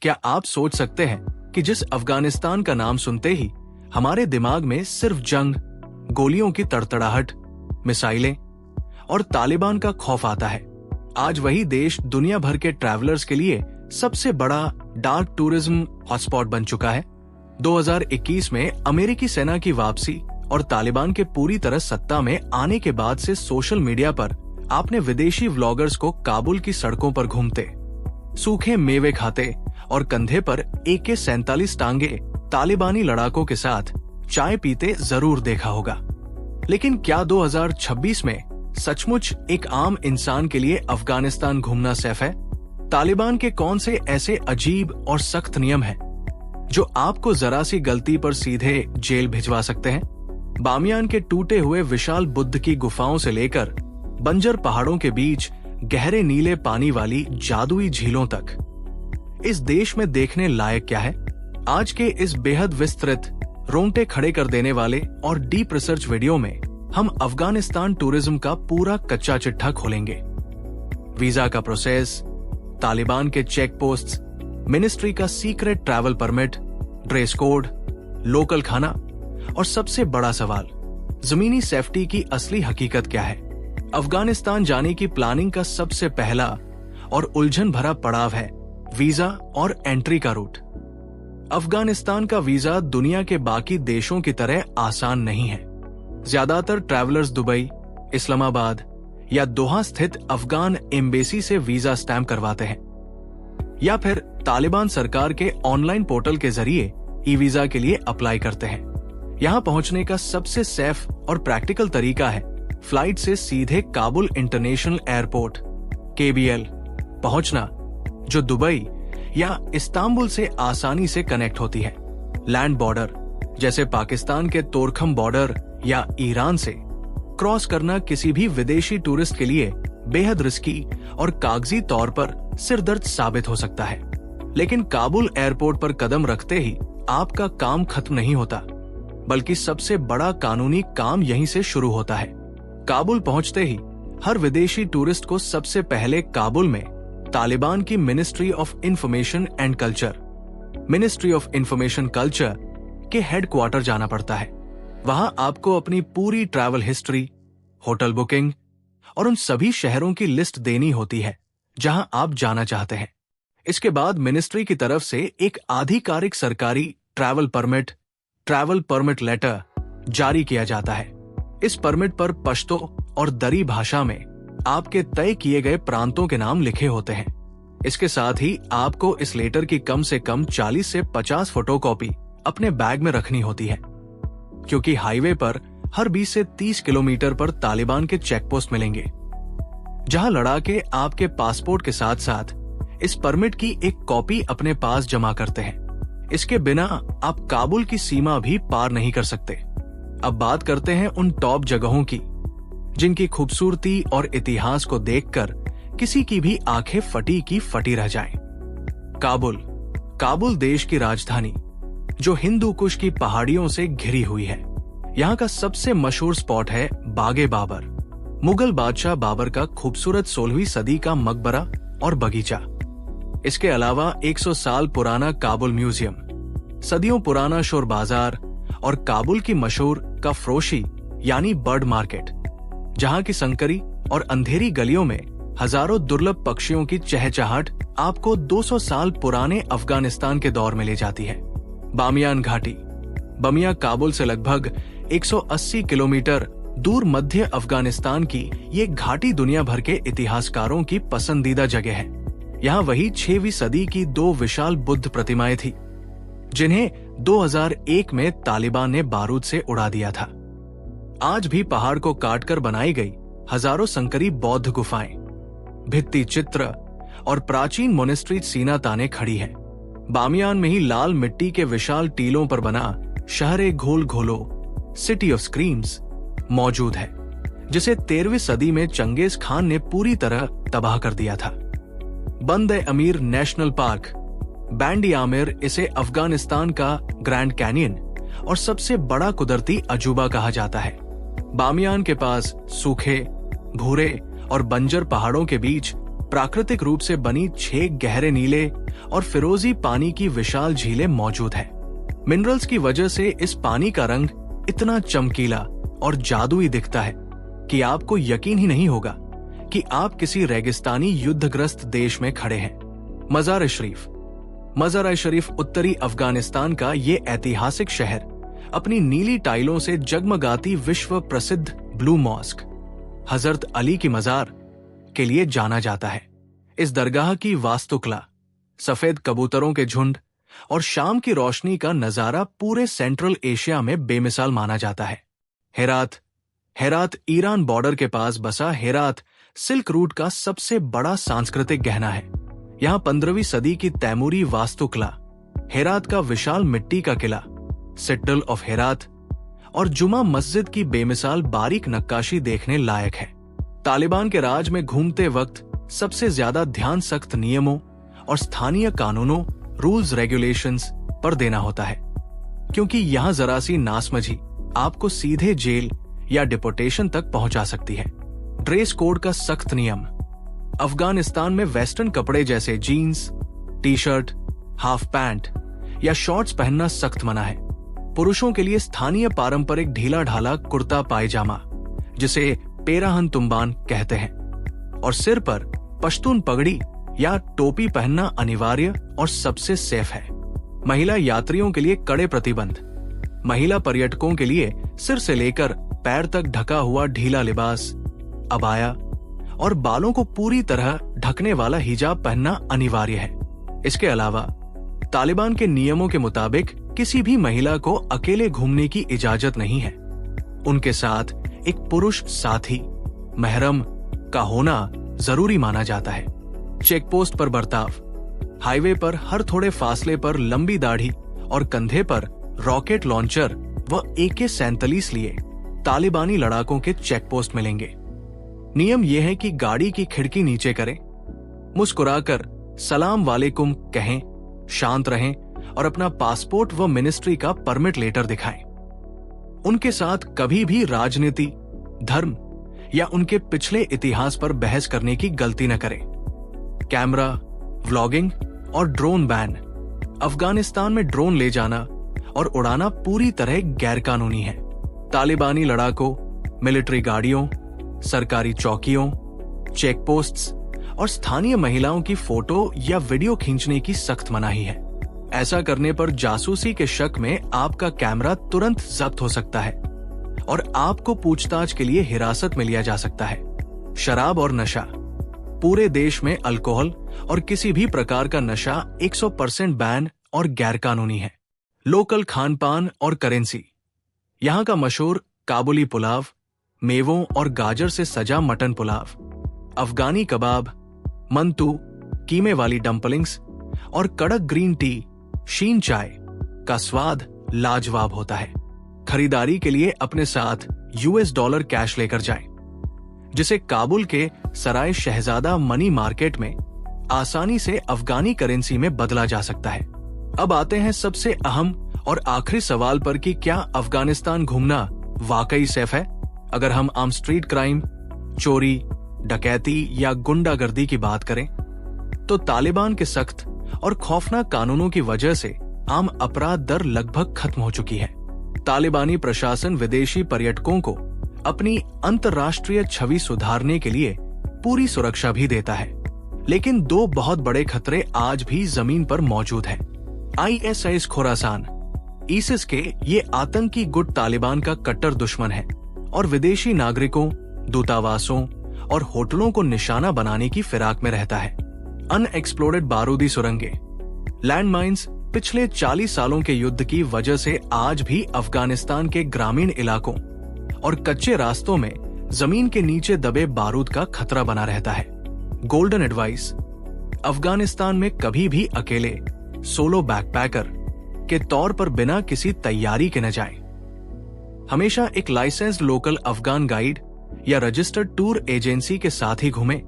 क्या आप सोच सकते हैं कि जिस अफगानिस्तान का नाम सुनते ही हमारे दिमाग में सिर्फ जंग, गोलियों की तड़तड़ाहट, मिसाइलें और तालिबान का खौफ आता है, आज वही देश दुनिया भर के ट्रैवलर्स के लिए सबसे बड़ा डार्क टूरिज्म हॉटस्पॉट बन चुका है। 2021 में अमेरिकी सेना की वापसी और तालिबान के पूरी तरह सत्ता में आने के बाद से सोशल मीडिया पर आपने विदेशी व्लॉगर्स को काबुल की सड़कों पर घूमते, सूखे मेवे खाते और कंधे पर AK-47 टांगे तालिबानी लड़ाकों के साथ चाय पीते जरूर देखा होगा। लेकिन क्या 2026 में सचमुच एक आम इंसान के लिए अफगानिस्तान घूमना सेफ है? तालिबान के कौन से ऐसे अजीब और सख्त नियम हैं जो आपको जरा सी गलती पर सीधे जेल भिजवा सकते हैं? बामियान के टूटे हुए विशाल बुद्ध की गुफाओं से लेकर बंजर पहाड़ों के बीच गहरे नीले पानी वाली जादुई झीलों तक, इस देश में देखने लायक क्या है? आज के इस बेहद विस्तृत, रोंगटे खड़े कर देने वाले और डीप रिसर्च वीडियो में हम अफगानिस्तान टूरिज्म का पूरा कच्चा चिट्ठा खोलेंगे। वीजा का प्रोसेस, तालिबान के चेक पोस्ट्स, मिनिस्ट्री का secret travel permit, dress code, local खाना और सबसे बड़ा सवाल, जमीनी सेफ्टी की असली हकीकत क्या है? अफगानिस्तान जाने की प्लानिंग का सबसे पहला और उलझन भरा पड़ाव है वीजा और एंट्री का रूट। अफगानिस्तान का वीजा दुनिया के बाकी देशों की तरह आसान नहीं है। ज्यादातर ट्रैवलर्स दुबई, इस्लामाबाद या दोहा स्थित अफगान एम्बेसी से वीजा स्टैंप करवाते हैं या फिर तालिबान सरकार के ऑनलाइन पोर्टल के जरिए ई वीजा के लिए अप्लाई करते हैं। यहां पहुंचने का सबसे सेफ और प्रैक्टिकल तरीका है फ्लाइट से सीधे काबुल इंटरनेशनल एयरपोर्ट KBL पहुंचना, जो दुबई या इस्तांबुल से आसानी से कनेक्ट होती है। लैंड बॉर्डर जैसे पाकिस्तान के तोरखम बॉर्डर या ईरान से क्रॉस करना किसी भी विदेशी टूरिस्ट के लिए बेहद रिस्की और कागजी तौर पर सिरदर्द साबित हो सकता है। लेकिन काबुल एयरपोर्ट पर कदम रखते ही आपका काम खत्म नहीं होता, बल्कि सबसे बड़ा कानूनी काम यहीं से शुरू होता है। काबुल पहुंचते ही हर विदेशी टूरिस्ट को सबसे पहले काबुल में तालिबान की ministry of information and culture के हेडक्वार्टर जाना पड़ता है। वहां आपको अपनी पूरी ट्रैवल हिस्ट्री, होटल बुकिंग और उन सभी शहरों की लिस्ट देनी होती है जहां आप जाना चाहते हैं। इसके बाद मिनिस्ट्री की तरफ से एक आधिकारिक सरकारी ट्रैवल परमिट लेटर जारी किया जाता है। इस परमिट पर पश्तो और दरी भाषा में आपके तय किए गए प्रांतों के नाम लिखे होते हैं। इसके साथ ही आपको इस लेटर की कम से कम 40 से 50 फोटोकॉपी अपने बैग में रखनी होती है, क्योंकि हाईवे पर हर 20 से 30 किलोमीटर पर तालिबान के चेक पोस्ट मिलेंगे, जहां लड़ाके आपके पासपोर्ट के साथ साथ इस परमिट की एक कॉपी अपने पास जमा करते हैं। इसके बिना आप काबुल की सीमा भी पार नहीं कर सकते। अब बात करते हैं उन टॉप जगहों की जिनकी खूबसूरती और इतिहास को देखकर किसी की भी आंखें फटी की फटी रह जाएं। काबुल देश की राजधानी, जो हिंदू कुश की पहाड़ियों से घिरी हुई है। यहाँ का सबसे मशहूर स्पॉट है बागे बाबर, मुगल बादशाह बाबर का खूबसूरत 16वीं सदी का मकबरा और बगीचा। इसके अलावा 100 साल पुराना काबुल म्यूजियम, सदियों पुराना शोर बाजार और काबुल की मशहूर कफरोशी यानी बर्ड मार्केट, जहां की संकरी और अंधेरी गलियों में हजारों दुर्लभ पक्षियों की चहचहाट आपको 200 साल पुराने अफगानिस्तान के दौर में ले जाती है। बामियान घाटी, बमिया काबुल से लगभग 180 किलोमीटर दूर मध्य अफगानिस्तान की ये घाटी दुनिया भर के इतिहासकारों की पसंदीदा जगह है। यहाँ वही 6वीं सदी की 2 विशाल बुद्ध प्रतिमाएं थी, जिन्हें 2001 में तालिबान ने बारूद से उड़ा दिया था। आज भी पहाड़ को काटकर बनाई गई हजारों संकरी बौद्ध गुफाएं, भित्ति चित्र और प्राचीन मोनेस्ट्री सीना ताने खड़ी है। बामियान में ही लाल मिट्टी के विशाल टीलों पर बना शहर घोल घोलो सिटी ऑफ स्क्रीम्स मौजूद है, जिसे 13वीं सदी में चंगेज खान ने पूरी तरह तबाह कर दिया था। बंद ए अमीर नेशनल पार्क, बैंडी आमिर इसे अफगानिस्तान का ग्रैंड कैनियन और सबसे बड़ा कुदरती अजूबा कहा जाता है। बामियान के पास सूखे, भूरे और बंजर पहाड़ों के बीच प्राकृतिक रूप से बनी 6 गहरे नीले और फिरोजी पानी की विशाल झीलें मौजूद हैं। मिनरल्स की वजह से इस पानी का रंग इतना चमकीला और जादुई दिखता है कि आपको यकीन ही नहीं होगा कि आप किसी रेगिस्तानी युद्धग्रस्त देश में खड़े हैं। मज़ार-ए-शरीफ उत्तरी अफगानिस्तान का ये ऐतिहासिक शहर अपनी नीली टाइलों से जगमगाती विश्व प्रसिद्ध ब्लू मॉस्क हजरत अली की मजार के लिए जाना जाता है। इस दरगाह की वास्तुकला, सफेद कबूतरों के झुंड और शाम की रोशनी का नजारा पूरे सेंट्रल एशिया में बेमिसाल माना जाता है। हेरात ईरान बॉर्डर के पास बसा हेरात सिल्क रूट का सबसे बड़ा सांस्कृतिक गहना है। यहाँ 15वीं सदी की तैमूरी वास्तुकला, हेरात का विशाल मिट्टी का किला, सिटडल ऑफ हेरात और जुमा मस्जिद की बेमिसाल बारीक नक्काशी देखने लायक है। तालिबान के राज में घूमते वक्त सबसे ज्यादा ध्यान सख्त नियमों और स्थानीय कानूनों, रूल्स रेगुलेशंस पर देना होता है, क्योंकि यहाँ जरा सी नासमझी आपको सीधे जेल या डिपोटेशन तक पहुंचा सकती है। ड्रेस कोड का सख्त नियम। अफगानिस्तान में वेस्टर्न कपड़े जैसे jeans, T shirt, half pant या शॉर्ट्स पहनना सख्त मना है। पुरुषों के लिए स्थानीय पारंपरिक ढीला ढाला कुर्ता पायजामा, जिसे पेराहन तुम्बान कहते हैं, और सिर पर पश्तून पगड़ी या टोपी पहनना अनिवार्य और सबसे सेफ है। महिला यात्रियों के लिए कड़े प्रतिबंध। महिला पर्यटकों के लिए सिर से लेकर पैर तक ढका हुआ ढीला लिबास, अबाया और बालों को पूरी तरह ढकने वाला हिजाब पहनना अनिवार्य है। इसके अलावा तालिबान के नियमों के मुताबिक किसी भी महिला को अकेले घूमने की इजाजत नहीं है। उनके साथ एक पुरुष साथी, महरम का होना जरूरी माना जाता है। चेकपोस्ट पर बर्ताव। हाईवे पर हर थोड़े फासले पर लंबी दाढ़ी और कंधे पर रॉकेट लॉन्चर व AK-47 लिए तालिबानी लड़ाकों के चेकपोस्ट मिलेंगे। नियम यह है कि गाड़ी की खिड़की नीचे करें, मुस्कुराकर सलाम वालेकुम कहें, शांत रहें और अपना पासपोर्ट व मिनिस्ट्री का परमिट लेटर दिखाएं। उनके साथ कभी भी राजनीति, धर्म या उनके पिछले इतिहास पर बहस करने की गलती न करें। कैमरा, व्लॉगिंग और ड्रोन बैन। अफगानिस्तान में ड्रोन ले जाना और उड़ाना पूरी तरह गैरकानूनी है। तालिबानी लड़ाकों, मिलिट्री गाड़ियों, सरकारी चौकियों, चेकपोस्ट्स और स्थानीय महिलाओं की फोटो या वीडियो खींचने की सख्त मनाही है। ऐसा करने पर जासूसी के शक में आपका कैमरा तुरंत जब्त हो सकता है और आपको पूछताछ के लिए हिरासत में लिया जा सकता है। शराब और नशा। पूरे देश में अल्कोहल और किसी भी प्रकार का नशा 100% बैन और गैरकानूनी है। लोकल खान पान और करेंसी। यहाँ का मशहूर काबुली पुलाव, मेवों और गाजर से सजा मटन पुलाव, अफगानी कबाब, मंतू, कीमे वाली डम्पलिंग्स और कड़क ग्रीन टी, शीन चाय का स्वाद लाजवाब होता है। खरीदारी के लिए अपने साथ $US कैश लेकर जाएं, जिसे काबुल के सराय शहजादा मनी मार्केट में आसानी से अफगानी करेंसी में बदला जा सकता है। अब आते हैं सबसे अहम और आखिरी सवाल पर कि क्या अफगानिस्तान घूमना वाकई सेफ है? अगर हम आम स्ट्रीट क्राइम, चोरी, डकैती या गुंडागर्दी की बात करें, तो तालिबान के सख्त और खौफनाक कानूनों की वजह से आम अपराध दर लगभग खत्म हो चुकी है। तालिबानी प्रशासन विदेशी पर्यटकों को अपनी अंतर्राष्ट्रीय छवि सुधारने के लिए पूरी सुरक्षा भी देता है, लेकिन 2 बहुत बड़े खतरे आज भी जमीन पर मौजूद हैं। ISIS खुरासान। ISIS के ये आतंकी गुट तालिबान का कट्टर दुश्मन है और विदेशी नागरिकों, दूतावासों और होटलों को निशाना बनाने की फिराक में रहता है। अनएक्सप्लोर्डेड बारूदी सुरंगें। लैंडमाइंस पिछले 40 सालों के युद्ध की वजह से आज भी अफगानिस्तान के ग्रामीण इलाकों और कच्चे रास्तों में जमीन के नीचे दबे बारूद का खतरा बना रहता है। Golden advice. अफगानिस्तान में कभी भी अकेले सोलो बैकपैकर के तौर पर बिना किसी तैयारी के न जाएं। हमेशा एक लाइसेंस्ड लोकल अफगान गाइड या रजिस्टर्ड टूर एजेंसी के साथ ही घूमें,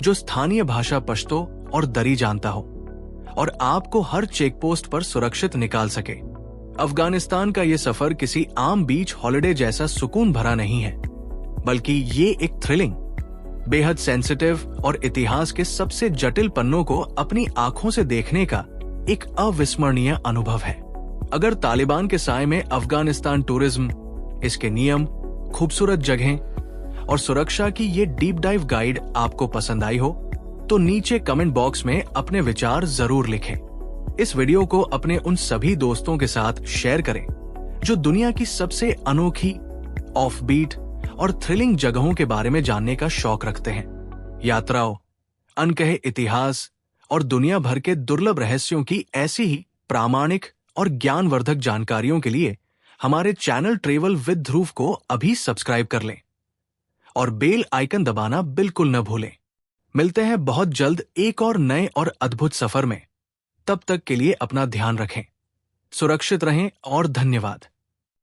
जो स्थानीय भाषा पश्तो और दरी जानता हो और आपको हर चेकपोस्ट पर सुरक्षित निकाल सके। अफगानिस्तान का यह सफर किसी आम बीच हॉलिडे जैसा सुकून भरा नहीं है, बल्कि ये एक थ्रिलिंग, बेहद सेंसिटिव और इतिहास के सबसे जटिल पन्नों को अपनी आंखों से देखने का एक अविस्मरणीय अनुभव है। अगर तालिबान के साए में अफगानिस्तान टूरिज्म, इसके नियम, खूबसूरत जगहें और सुरक्षा की ये डीप डाइव गाइड आपको पसंद आई हो तो नीचे कमेंट बॉक्स में अपने विचार जरूर लिखें। इस वीडियो को अपने उन सभी दोस्तों के साथ शेयर करें जो दुनिया की सबसे अनोखी, ऑफबीट और थ्रिलिंग जगहों के बारे में जानने का शौक रखते हैं। यात्राओं, अनकहे इतिहास और दुनिया भर के दुर्लभ रहस्यों की ऐसी ही प्रामाणिक और ज्ञानवर्धक जानकारियों के लिए हमारे चैनल ट्रेवल विद ध्रुव को अभी सब्सक्राइब कर लें और बेल आइकन दबाना बिल्कुल न भूलें। मिलते हैं बहुत जल्द एक और नए और अद्भुत सफर में। तब तक के लिए अपना ध्यान रखें, सुरक्षित रहें और धन्यवाद।